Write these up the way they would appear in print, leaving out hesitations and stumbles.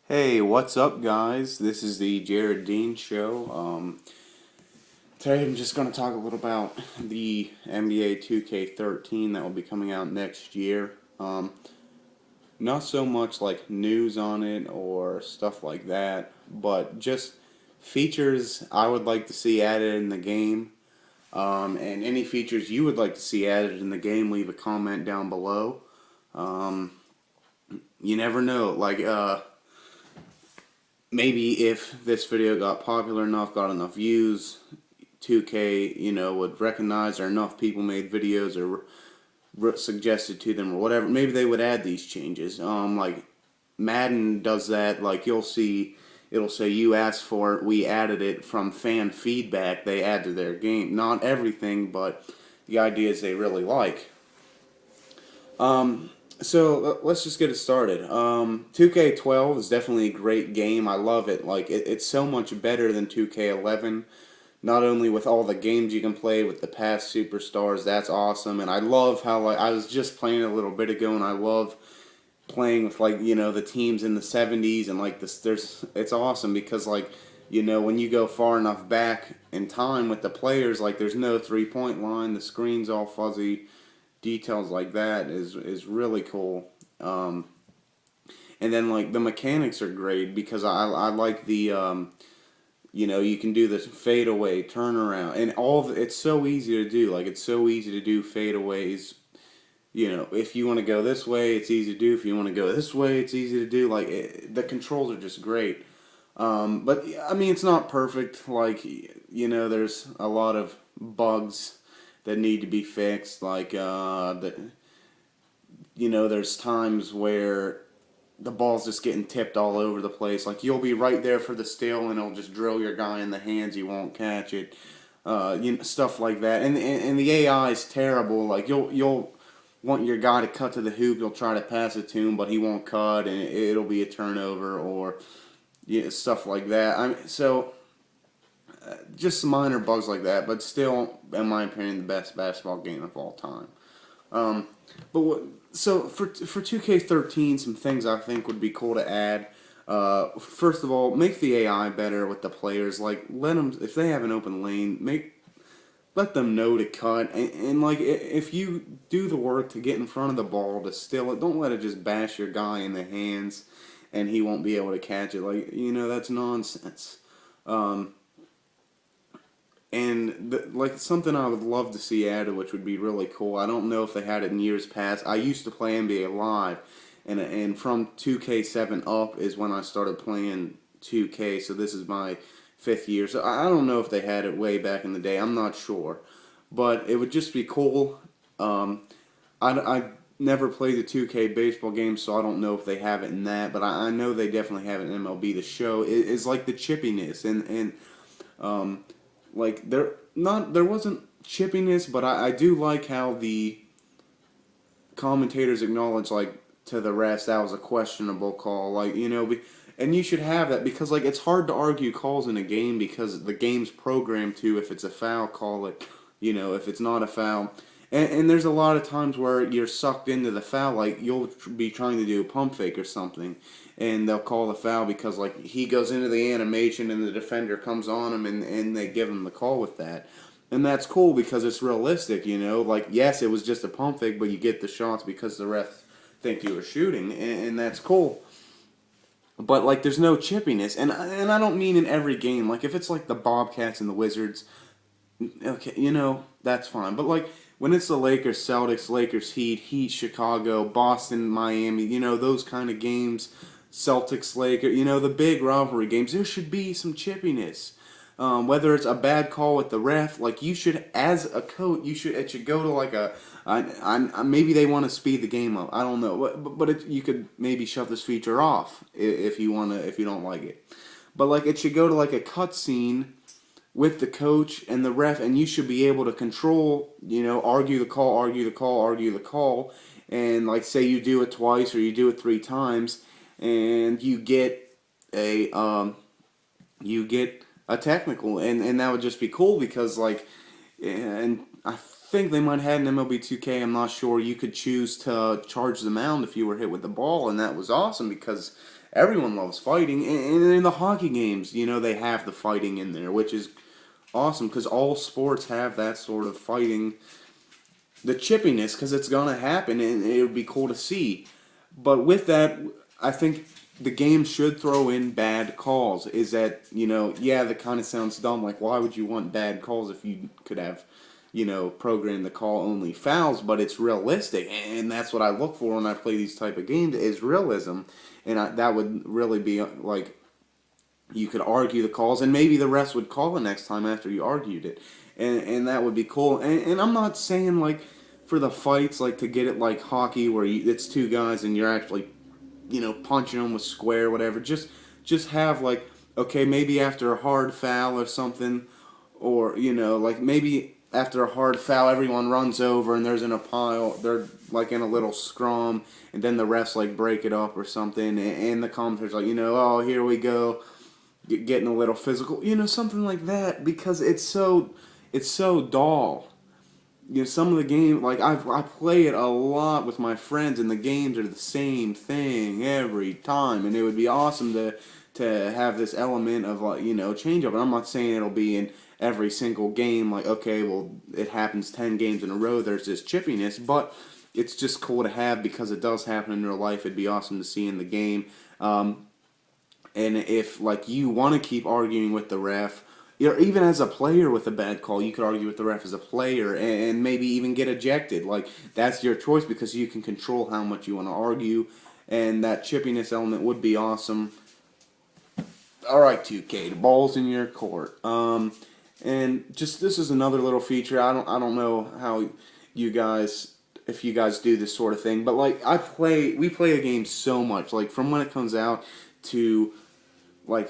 Hey, what's up, guys? This is the Jared Dean Show. Today I'm just going to talk a little about the NBA 2K13 that will be coming out next year. Not so much like news on it or stuff like that, but just features I would like to see added in the game. And any features you would like to see added in the game, leave a comment down below. Um, you never know. Maybe if this video got popular enough, got enough views, 2K, would recognize, or enough people made videos or suggested to them or whatever, maybe they would add these changes. Like Madden does that. Like you'll see, it'll say you asked for it, we added it from fan feedback. They add to their game. Not everything, but the ideas they really like. So let's just get it started. 2K12 is definitely a great game. I love it. Like it's so much better than 2K11. Not only with all the games you can play with the past superstars, that's awesome. And I love how I was just playing a little bit ago, and I love playing with the teams in the 70s and like this. It's awesome because when you go far enough back in time with the players, like there's no 3-point line, the screen's all fuzzy, details like that is really cool. And then like the mechanics are great because I like you can do this fadeaway turnaround and it's so easy to do. Like it's so easy to do fadeaways. If you want to go this way, it's easy to do. If you want to go this way, it's easy to do. The controls are just great. But I mean, it's not perfect. There's a lot of bugs that need to be fixed. There's times where the ball's just getting tipped all over the place. Like you'll be right there for the steal, and it'll just drill your guy in the hands. You won't catch it. Stuff like that. And the AI is terrible. Like you'll want your guy to cut to the hoop. You'll try to pass it to him, but he won't cut, and it'll be a turnover or stuff like that. Just some minor bugs like that, but still, in my opinion, the best basketball game of all time. Um, but what, so for 2K13, some things I think would be cool to add. First of all, make the AI better with the players. Like let them, if they have an open lane, let them know to cut. And if you do the work to get in front of the ball to steal it, don't let it just bash your guy in the hands, and he won't be able to catch it. That's nonsense. Um, like something I would love to see added, which would be really cool. I don't know if they had it in years past. I used to play NBA Live, and from 2K7 up is when I started playing 2K. So this is my fifth year. So I don't know if they had it way back in the day. I'm not sure, but it would just be cool. I never played the 2K baseball game, so I don't know if they have it in that. But I know they definitely have it in MLB. The show is like the chippiness and um, like there wasn't chippiness, but I do like how the commentators acknowledge to the refs that was a questionable call. And you should have that because it's hard to argue calls in a game because the game's programmed to, if it's a foul, call it. If it's not a foul. And there's a lot of times where you're sucked into the foul, like you'll be trying to do a pump fake or something, and they'll call the foul because he goes into the animation and the defender comes on him, and they give him the call with that. And that's cool because it's realistic, yes, it was just a pump fake, but you get the shots because the refs think you were shooting, and that's cool. But there's no chippiness, and I don't mean in every game. Like if it's like the Bobcats and the Wizards, okay, that's fine. But when it's the Lakers, Celtics, Lakers, Heat, Chicago, Boston, Miami, those kind of games, Celtics, Lakers, the big rivalry games, there should be some chippiness. Whether it's a bad call with the ref, you should, as a coach, it should go to maybe they want to speed the game up. I don't know, but you could maybe shut this feature off if you if you don't like it. But it should go to a cutscene with the coach and the ref, and you should be able to control, argue the call, argue the call, argue the call, and say you do it twice or you do it 3 times, and you get a technical, and that would just be cool because and I think they might have had in MLB 2K. I'm not sure. You could choose to charge the mound if you were hit with the ball, and that was awesome because everyone loves fighting. And in the hockey games, you know, they have the fighting in there, which is awesome because all sports have that sort of fighting, the chippiness, because it's gonna happen, and it would be cool to see. But with that, I think the game should throw in bad calls. Is that, you know, yeah, that kind of sounds dumb. Like, why would you want bad calls if you could have, you know, programmed the call only fouls? But it's realistic, and that's what I look for when I play these type of games is realism. And that would really be like, you could argue the calls, and maybe the refs would call it next time after you argued it, and that would be cool. And I'm not saying like for the fights like to get it like hockey where it's two guys and you're actually, you know, punching them with square, whatever. Just have like, okay, maybe after a hard foul or something, or, you know, like maybe after a hard foul, everyone runs over and there's in a pile. They're like in a little scrum, and then the refs like break it up or something, and the commentators like, you know, oh, here we go, getting a little physical, you know, something like that, because it's so dull. You know, some of the game, like I play it a lot with my friends, and the games are the same thing every time, and it would be awesome to have this element of, like, you know, change up. And I'm not saying it'll be in every single game, like, okay, well, it happens 10 games in a row, there's this chippiness, but it's just cool to have because it does happen in real life. It'd be awesome to see in the game. And if, like, you want to keep arguing with the ref, or even as a player with a bad call, you could argue with the ref as a player and maybe even get ejected. Like, that's your choice because you can control how much you want to argue, and that chippiness element would be awesome. All right, 2K, the ball's in your court. And just this is another little feature. I don't know how you guys, if you guys do this sort of thing, but like we play the game so much. Like from when it comes out to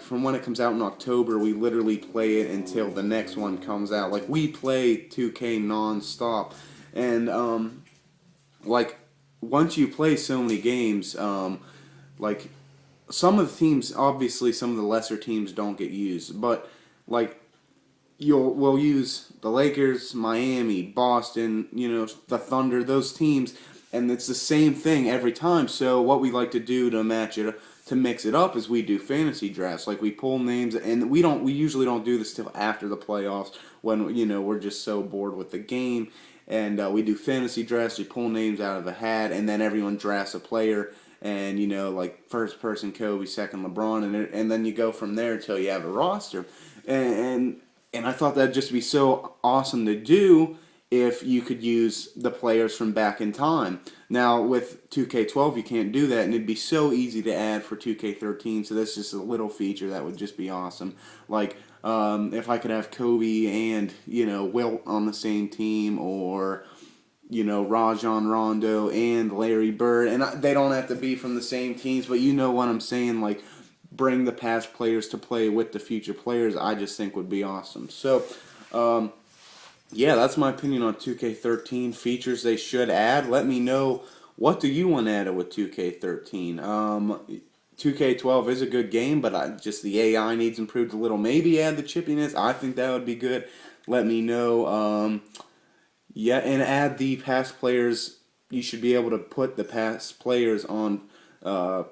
from when it comes out in October, we literally play it until the next one comes out. Like, we play 2K non-stop. And, like, once you play so many games, like, some of the teams, obviously some of the lesser teams don't get used. But, like, we'll use the Lakers, Miami, Boston, you know, the Thunder, those teams, and it's the same thing every time. So what we like to do to mix it up is we do fantasy drafts. Like, we pull names, and we usually don't do this till after the playoffs when, you know, we're just so bored with the game. And we do fantasy drafts. We pull names out of a hat, and then everyone drafts a player. And, you know, like, first person Kobe, second LeBron, and then you go from there until you have a roster. And I thought that'd just be so awesome to do if you could use the players from back in time. Now, with 2K12, you can't do that, and it'd be so easy to add for 2K13, so that's just a little feature that would just be awesome. Like, if I could have Kobe and, you know, Wilt on the same team, or, you know, Rajon Rondo and Larry Bird, and they don't have to be from the same teams, but you know what I'm saying, like, bring the past players to play with the future players, I just think would be awesome. So, yeah, that's my opinion on 2K13 features they should add. Let me know, what do you want added with 2K13? 2K12 is a good game, but just the AI needs improved a little. Maybe add the chippiness. I think that would be good. Let me know. Yeah, and add the past players. You should be able to put the past players on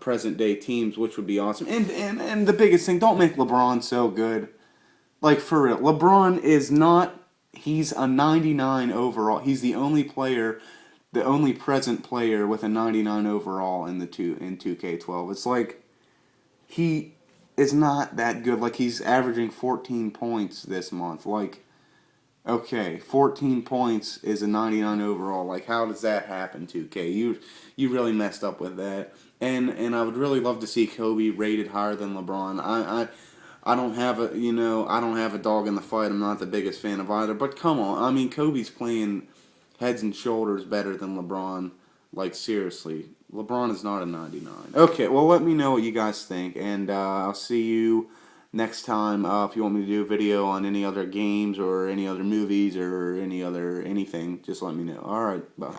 present day teams, which would be awesome. And the biggest thing, don't make LeBron so good. Like, for real, LeBron is not. He's a 99 overall. He's the only present player with a 99 overall in 2K12. It's like, he is not that good. Like, he's averaging 14 points this month. Like, okay, 14 points is a 99 overall. Like, how does that happen, 2K? You really messed up with that. And I would really love to see Kobe rated higher than LeBron. I don't have a dog in the fight. I'm not the biggest fan of either. But come on, I mean, Kobe's playing heads and shoulders better than LeBron. Like, seriously, LeBron is not a 99. Okay, well, let me know what you guys think, and I'll see you next time. If you want me to do a video on any other games or any other movies or anything, just let me know. All right, bye.